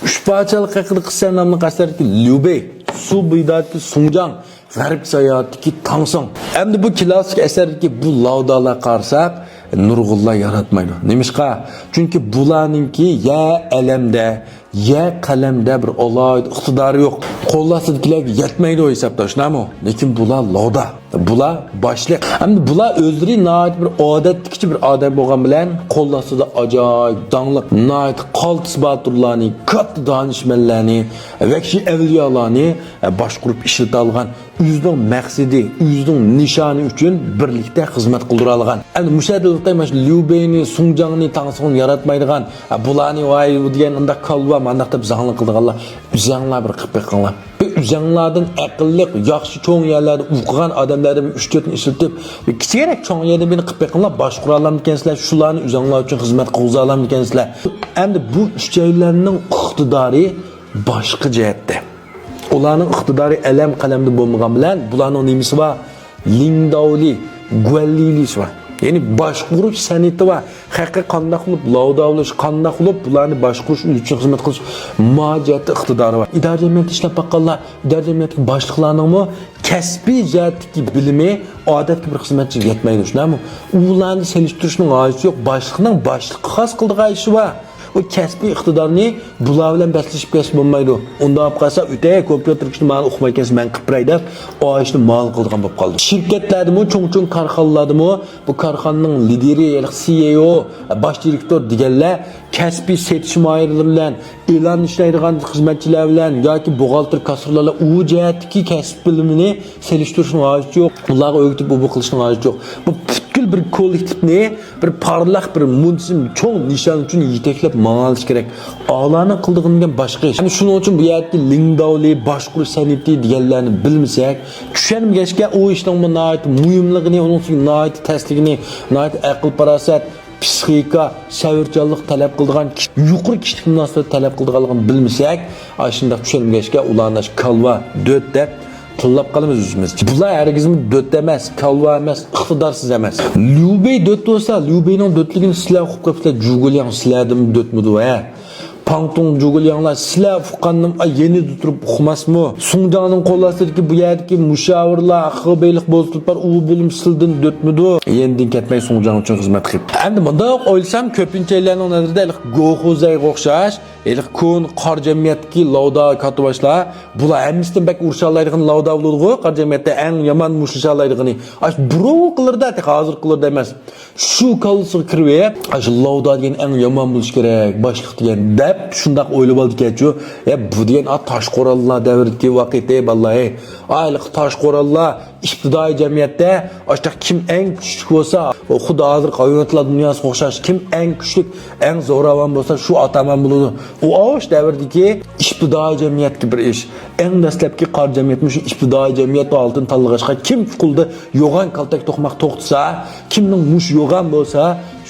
Üçparçalık haqida qissa nomli qasadagi Liubey, Su bo'yidagi Sunjang, G'arb sayohatidagi Tangsong. Endi bu klassik asardagi bu lavdalar qarasak, nurg'unlar yaratmaydi. Nimishqa? Chunki bularninki ya alamda, ya qalamda bir alohida iqtidori yo'q. Qo'llasidagilarga yetmaydi o hisobda, shunami? Lekin bular lavda. Bular boshliq. Endi bular o'zlari nihoyat bir odatdagi bir odam bo'lgan bilan qo'llasida ajoyib donliq, nihoyat qaltis baturlarni, katta donishmandlarni, vahshiy avliyolarni boshqurib ishlata olgan, o'zining maqsadi, o'zining nishoni uchun birlikda xizmat qildira olgan. Endi mushadillikda mana shu Liubeyni, Sunjangni, Tangsongni yaratmaydigan, bularni voy degan unda kalva mandaq deb zangli qildiganlar, uzanglar bir qilib qo'yganlar. Uzanglardan aqlli, yaxshi cho'ng yerlarda o'qigan odamlarni 3-4 ni ishlatib, kichikroq cho'ng yerda beni qilib qo'yganlar boshqara olamikansizlar, shularni uzanglar uchun xizmat qilib olamikansizlar. Endi bu uchaylarning iqtidori boshqa jihatda. Ularning iqtidori alam qalamda bo'lmagan bilan bularning nimasi bor? Lingdaoli, guallilisi bor. Yani boshqaruv san'ati va haqiqiy qanday qilib lavdavlash, qanday qilib bularni boshqarish uchun xizmat qilish majiyati iqtidori bor. Idora jamiyatda ishlab baqqanlar, idora jamiyatdagi boshliqlarning kasbiy jihatdagi bilimi odatga bir xizmatchiga yetmaydi, shunami? Ularni selishtirishning hojati yo'q, boshliqning boshliqqa xos qildigan ishi bor. O kasbiy iqtidorni bular bilan baslashib kesish bo'lmaydi. Unda olib qolsa, o'ta kompyuter ishni men o'qimaykansiz, men qilib beray deb, o ishni mal qilgan bo'lib qoldi. Shirkatlardimi, cho'ng-cho'ng korxonalardimi, bu korxonaning lideri, CEO, bosh direktor deganlar kasbiy setish moyillari bilan, e'lon ishlaydigan xizmatchilar bilan yoki buxgalter kasrlarlar u jihatdagi kasb bilimini selishtirishning hojati yo'q. Ularga o'rgatib bu qilishning hojati yo'q. Bu butkul bir kollektivni, bir parlaq, bir munsim, cho'ng nishon uchun yetaklab ma'nolish kerak. A'loni qildigan boshqa ish. Yani shuning uchun bu yerda lingdaoli, boshqaruv san'ati deganlarni bilmasak, tushunmagachga o ishning nihoyat muhimligini, uning nihoyat tasdigini, nihoyat aql parasat, psixika, savrchanlik talab qiladigan, yuqori kishilik munosabat talab qiladiganligini bilmasak, shunday tushunmagachga ularni kalva, döt deb tillab qolamiz o'zimiz. Bular hargizmi döt emas, kalva emas, iqtidorsiz emas. Liubey döt bo'lsa, Liubeyning dötligini sizlar o'qib qopsizlar, Jugulian sizlardan dötmidi va Pangtong Jugulianlar sizlar fuqannim yeni turib o'qimasmi? Sunjangning qo'llasidagi bu yerdagi mushavirlar, aqlbeylik bo'lib u bo'lim sildan dötmidi. Yendin ketmay Sunjang uchun xizmat qilib. Endi bunda o'ylsam ko'pinchalarning nazarida go'xozayga o'xshash, kun qor jamiyatdagi lavda katobaşlar, bular hamisidan bak urshalaydigan lavda bo'ladi, qor jamiyatda eng yomon mushalaydigani. Ash birov qilarda, hozir qilarda emas. Shu kalsiga kirib, ash lavda degan eng yomon bo'lish kerak, boshliq degan deb shundaq o'ylab oldik-ku. Bu degan Toshqo'rallar davridagi vaqtda vallahi, ayliq Toshqo'rallar iqtidoi jamiyatda ashta kim eng kuchli bo'lsa, xudo hozir hayvonotlar dunyosiga o'xshash kim eng kuchli, eng zo'ravon bo'lsa, shu ataman bo'ladi. U osh davridagi iqtidoi jamiyatga bir ish. Eng dastlabki qor jamiyatmi shu iqtidoi jamiyat oltin tanlag'ashqa kim qildi, yo'g'an kaltak to'qmoq to'qtisa, kimning mush yo'g'an bo'lsa,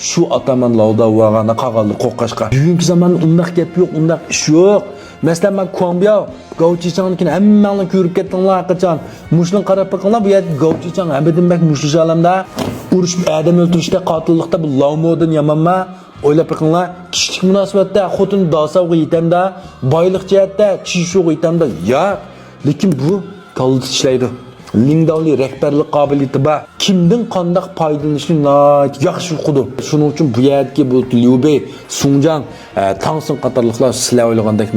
shu ataman lavda vag'anda qag'aldi qo'qqashqa. Bugungi zamonda undaq gap yo'q, undaq ish yo'q. Masalan, men Kuanbiao Gauchichangnikini hammani ko'rib ketdinglar qachon. Mushni qarab boqinglar, bu yerda Gauchichang abadinbek mushlish olamda urush, odam o'ldirishda, qotillikda bu lavmodan yamanma. O'ylab boqinglar, kishilik munosabatda xotin dasavga yetamda, boylik jihatda chishuq yetamda. Ya, lekin bu qaltis ishlaydi. Lingdaoli rahbarlik qobiliyati bor. Kimdan qanday foydalanishni yaxshi uqdi. Shuning uchun bu yerdagi bu Liubey, Sunjang, Tangsong qatorliqlar sizlar o'ylagandek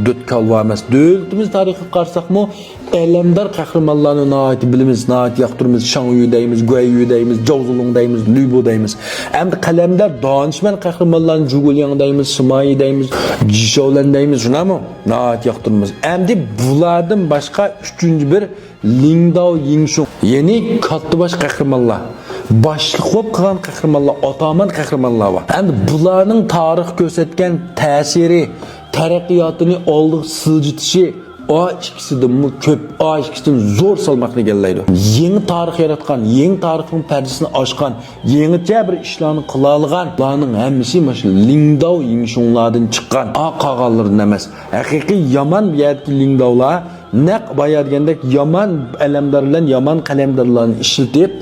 döt kalva emas. Davlatimiz tarixiga qarasaqmi, alamdor qahramonlarni bilimiz, yoqtirimiz, Shangyu deymiz, Guayu deymiz, Zhaozulong deymiz, Liubo deymiz. Endi qalamdor donishmand qahramonlarni Jugulian deymiz, Sima deymiz, Jisholan deymiz, shunami? Yoqtirimiz. Endi bulardan boshqa uchinchi bir Lingdao Yingshun, yeni kattabaş qahramonlar, boshliq bo'lib qolgan qahramonlar, otaman qahramonlar bor. Endi bularning tarix ko'rsatgan ta'siri, taraqqiyotini oldiq siljitishi o ikkisidan ko'p, o ikkisidan zo'r salmoqni egallaydi. Yangi tarix yaratgan, yangi tarixning pardasini ochgan, yangicha bir ishlarni qila olgan, ularning hammasi mana shu Lingdao Yingshunlardan chiqqan, qag'allardan emas. Haqiqiy yomon bu yerdagi Lingdaolar naq bayargandek yomon alamdor bilan yomon qalamdorlarni ishlatib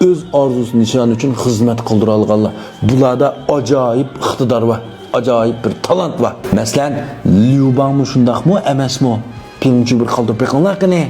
o'z orzusi nishoni uchun xizmat qildira olganlar. Bularda ajoyib iqtidor bor, ajoyib bir talant bor. Masalan, Liu Lubangmi shundaqmi emasmi? Filmchi bir qoldirib qo'yinglar qani.